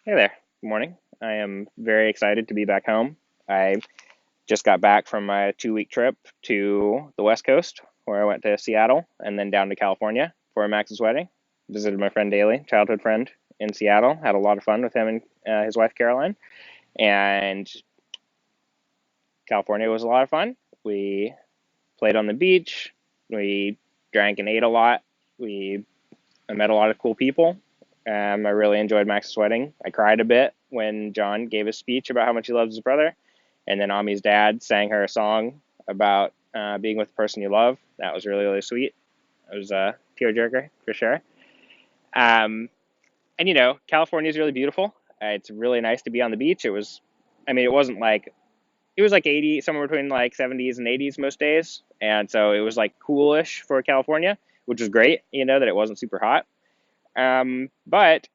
Hey there. Good morning. I am very excited to be back home. I just got back from my 2 week trip to the West Coast, where I went to Seattle and then down to California for Max's wedding. Visited my friend Daly, childhood friend in Seattle. Had a lot of fun with him and his wife Caroline. And California was a lot of fun. We played on the beach. We drank and ate a lot. I met a lot of cool people. I really enjoyed Max's wedding. I cried a bit when John gave his speech about how much he loves his brother, and then Ami's dad sang her a song about being with the person you love. That was really, really sweet. It was a tearjerker for sure. Um, and California is really beautiful. It's really nice to be on the beach. It wasn't like it was like 80, somewhere between like 70s and 80s most days, and so it was like coolish for California, which was great. That it wasn't super hot. But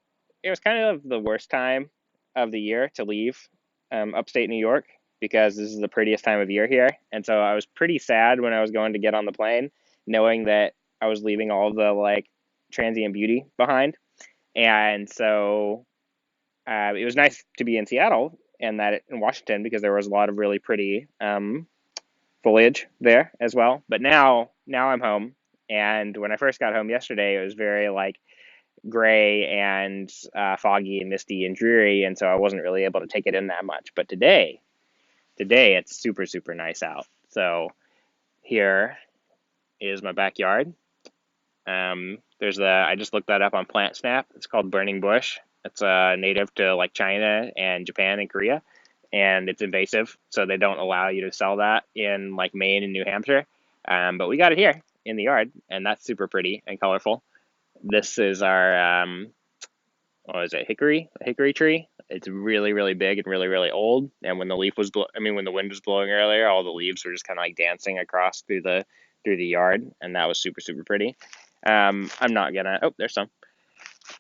it was kind of the worst time of the year to leave upstate New York because this is the prettiest time of year here. And so I was pretty sad when I was going to get on the plane, knowing that I was leaving all the like transient beauty behind. And so it was nice to be in Seattle and that in Washington because there was a lot of really pretty foliage there as well. But now I'm home. And when I first got home yesterday, it was very like gray and foggy and misty and dreary, and so I wasn't really able to take it in that much. But today it's super super nice out. So here is my backyard. There's I just looked that up on PlantSnap. It's called burning bush. It's native to like China and Japan and Korea, and it's invasive, so they don't allow you to sell that in like Maine and New Hampshire. But we got it here in the yard, and that's super pretty and colorful. This is our what is it, a hickory tree. It's really, really big and really, really old. And when the when the wind was blowing earlier, all the leaves were just kind of like dancing across through the yard, and that was super, super pretty. I'm not gonna. Oh, there's some.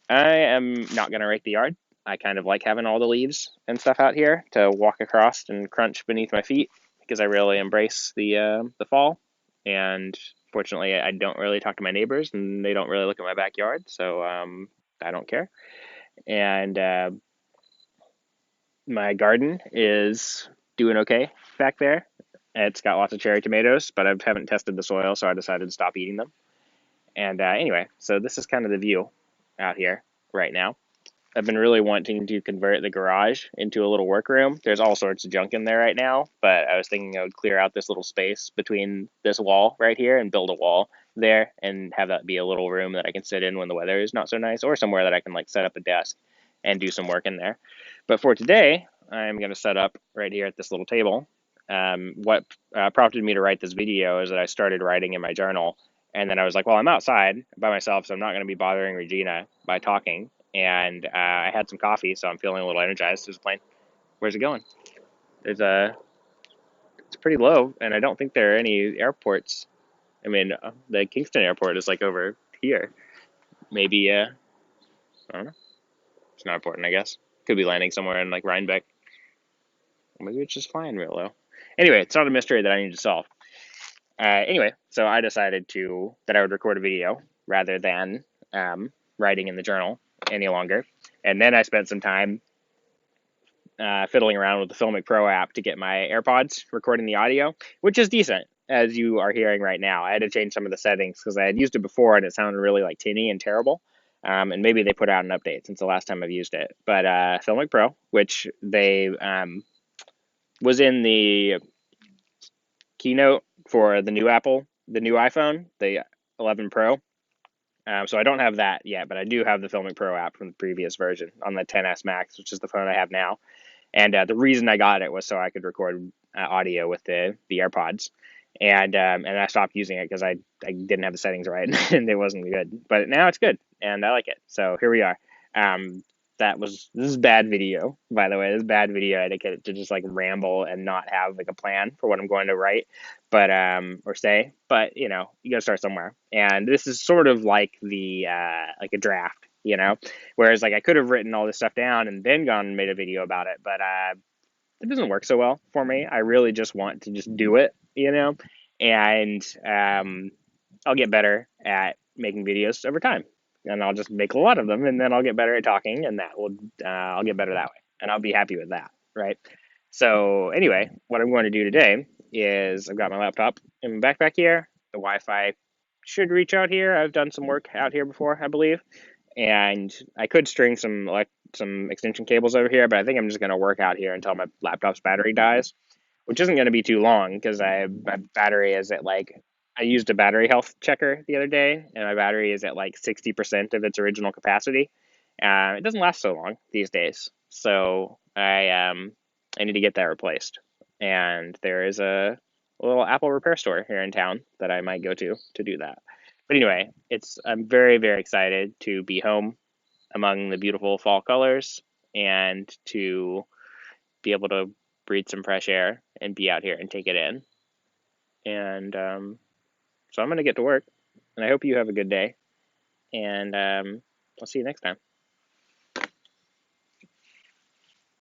I am not gonna rake the yard. I kind of like having all the leaves and stuff out here to walk across and crunch beneath my feet because I really embrace the fall. And fortunately, I don't really talk to my neighbors, and they don't really look at my backyard, so I don't care. And my garden is doing okay back there. It's got lots of cherry tomatoes, but I haven't tested the soil, so I decided to stop eating them. And anyway, so this is kind of the view out here right now. I've been really wanting to convert the garage into a little workroom. There's all sorts of junk in there right now, but I was thinking I would clear out this little space between this wall right here and build a wall there and have that be a little room that I can sit in when the weather is not so nice, or somewhere that I can like set up a desk and do some work in there. But for today, I'm going to set up right here at this little table. What prompted me to write this video is that I started writing in my journal, and then I was like, well, I'm outside by myself, so I'm not going to be bothering Regina by talking. And I had some coffee, so I'm feeling a little energized. There's a plane. Where's it going? There's a. It's pretty low, and I don't think there are any airports. The Kingston airport is like over here. Maybe I don't know. It's not important, I guess. Could be landing somewhere in like Rhinebeck. Or maybe it's just flying real low. Anyway, it's not a mystery that I need to solve. Anyway, so I decided that I would record a video rather than writing in the journal any longer. And then I spent some time fiddling around with the Filmic Pro app to get my AirPods recording the audio, which is decent, as you are hearing right now. I had to change some of the settings because I had used it before and it sounded really like tinny and terrible. And maybe they put out an update since the last time I've used it. But Filmic Pro, which they was in the keynote for the new iPhone, the 11 Pro. So I don't have that yet, but I do have the Filmic Pro app from the previous version on the 10s Max, which is the phone I have now. And the reason I got it was so I could record audio with the AirPods. And I stopped using it because I didn't have the settings right and it wasn't good. But now it's good and I like it. So here we are. This is bad video, by the way. This is bad video etiquette to just like ramble and not have like a plan for what I'm going to write, but or say. But you gotta start somewhere. And this is sort of like like a draft, whereas like I could have written all this stuff down and then gone and made a video about it, but it doesn't work so well for me. I really just want to just do it, and I'll get better at making videos over time. and I'll just make a lot of them, and then I'll get better at talking, and I'll get better that way, and I'll be happy with that, right? So anyway, what I'm going to do today is I've got my laptop in my backpack here. The Wi-Fi should reach out here. I've done some work out here before, I believe, and I could string some extension cables over here, but I think I'm just going to work out here until my laptop's battery dies, which isn't going to be too long because my battery is at like I used a battery health checker the other day, and my battery is at like 60% of its original capacity. It doesn't last so long these days, so I need to get that replaced. And there is a little Apple repair store here in town that I might go to do that. But anyway, it's I'm very very excited to be home among the beautiful fall colors and to be able to breathe some fresh air and be out here and take it in. And so I'm going to get to work, and I hope you have a good day. And I'll see you next time.